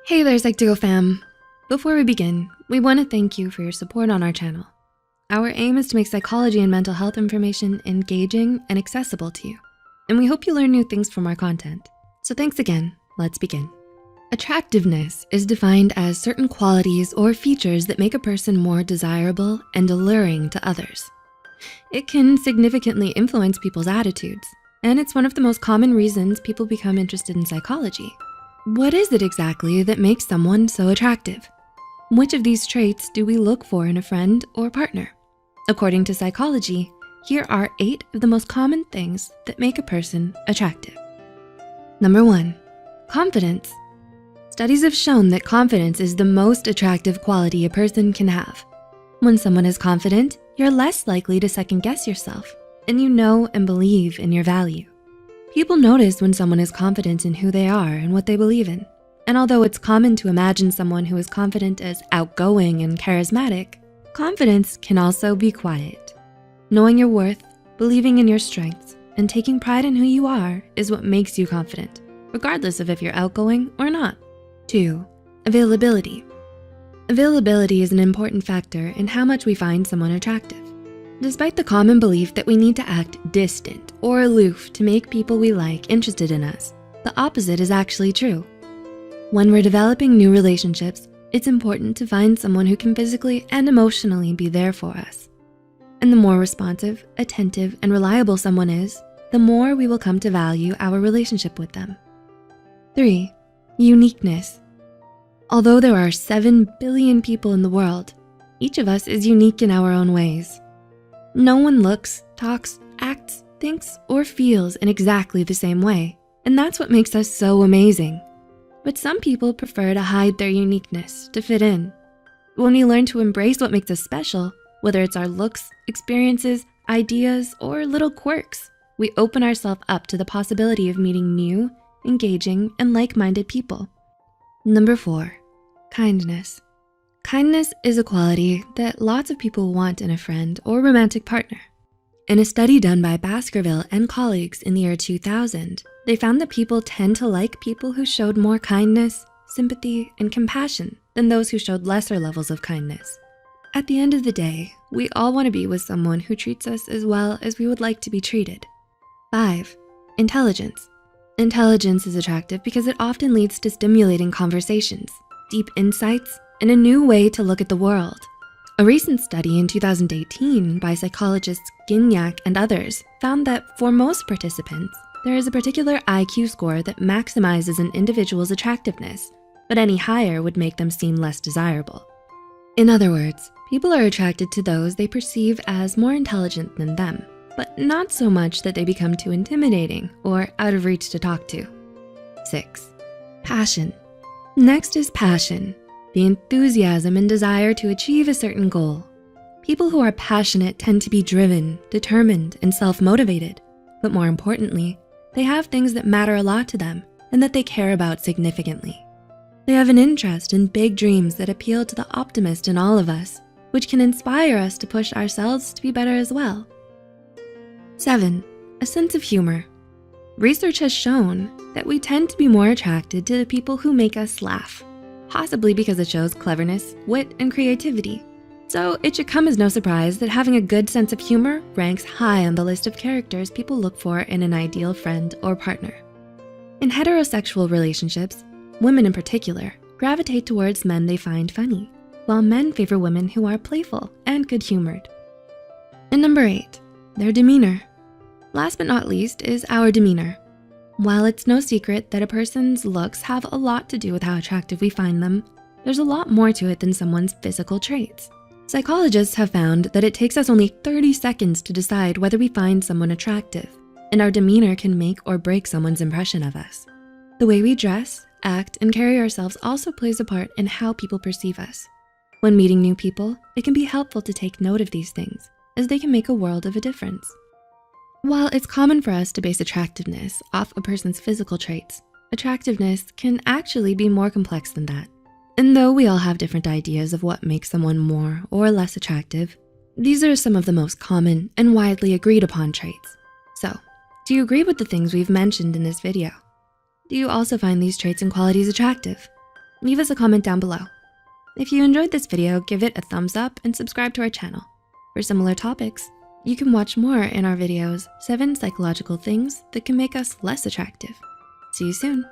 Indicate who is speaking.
Speaker 1: Hey there, Psych2Go fam. Before we begin, we wanna thank you for your support on our channel. Our aim is to make psychology and mental health information engaging and accessible to you. And we hope you learn new things from our content. So thanks again, let's begin. Attractiveness is defined as certain qualities or features that make a person more desirable and alluring to others. It can significantly influence people's attitudes, and it's one of the most common reasons people become interested in psychology. What is it exactly that makes someone so attractive? Which of these traits do we look for in a friend or partner? According to psychology, here are 8 of the most common things that make a person attractive. Number 1, confidence. Studies have shown that confidence is the most attractive quality a person can have. When someone is confident, you're less likely to second guess yourself, and you know and believe in your value. People notice when someone is confident in who they are and what they believe in. And although it's common to imagine someone who is confident as outgoing and charismatic, confidence can also be quiet. Knowing your worth, believing in your strengths, and taking pride in who you are is what makes you confident, regardless of if you're outgoing or not. 2, availability. Availability is an important factor in how much we find someone attractive. Despite the common belief that we need to act distant or aloof to make people we like interested in us, the opposite is actually true. When we're developing new relationships, it's important to find someone who can physically and emotionally be there for us. And the more responsive, attentive, and reliable someone is, the more we will come to value our relationship with them. 3, uniqueness. Although there are 7 billion people in the world, each of us is unique in our own ways. No one looks, talks, acts, thinks, or feels in exactly the same way, and that's what makes us so amazing. But some people prefer to hide their uniqueness to fit in. When we learn to embrace what makes us special, whether it's our looks, experiences, ideas, or little quirks, we open ourselves up to the possibility of meeting new, engaging, and like-minded people. Number 4, kindness. Kindness is a quality that lots of people want in a friend or romantic partner. In a study done by Baskerville and colleagues in the year 2000, they found that people tend to like people who showed more kindness, sympathy, and compassion than those who showed lesser levels of kindness. At the end of the day, we all wanna be with someone who treats us as well as we would like to be treated. 5, intelligence. Intelligence is attractive because it often leads to stimulating conversations, deep insights, and a new way to look at the world. A recent study in 2018 by psychologists Gignac and others found that for most participants, there is a particular IQ score that maximizes an individual's attractiveness, but any higher would make them seem less desirable. In other words, people are attracted to those they perceive as more intelligent than them, but not so much that they become too intimidating or out of reach to talk to. 6, passion. Next is passion. The enthusiasm and desire to achieve a certain goal. People who are passionate tend to be driven, determined, and self-motivated. But more importantly, they have things that matter a lot to them and that they care about significantly. They have an interest in big dreams that appeal to the optimist in all of us, which can inspire us to push ourselves to be better as well. 7, a sense of humor. Research has shown that we tend to be more attracted to the people who make us laugh, possibly because it shows cleverness, wit, and creativity. So it should come as no surprise that having a good sense of humor ranks high on the list of characters people look for in an ideal friend or partner. In heterosexual relationships, women in particular gravitate towards men they find funny, while men favor women who are playful and good-humored. And number 8, their demeanor. Last but not least is our demeanor. While it's no secret that a person's looks have a lot to do with how attractive we find them, there's a lot more to it than someone's physical traits. Psychologists have found that it takes us only 30 seconds to decide whether we find someone attractive, and our demeanor can make or break someone's impression of us. The way we dress, act, and carry ourselves also plays a part in how people perceive us. When meeting new people, it can be helpful to take note of these things, as they can make a world of a difference. While it's common for us to base attractiveness off a person's physical traits, attractiveness can actually be more complex than that. And though we all have different ideas of what makes someone more or less attractive, these are some of the most common and widely agreed upon traits. So, do you agree with the things we've mentioned in this video? Do you also find these traits and qualities attractive? leave us a comment down below. If you enjoyed this video, give it a thumbs up and subscribe to our channel. For similar topics, you can watch more in our videos, 7 Psychological Things That Can Make Us Less Attractive. See you soon.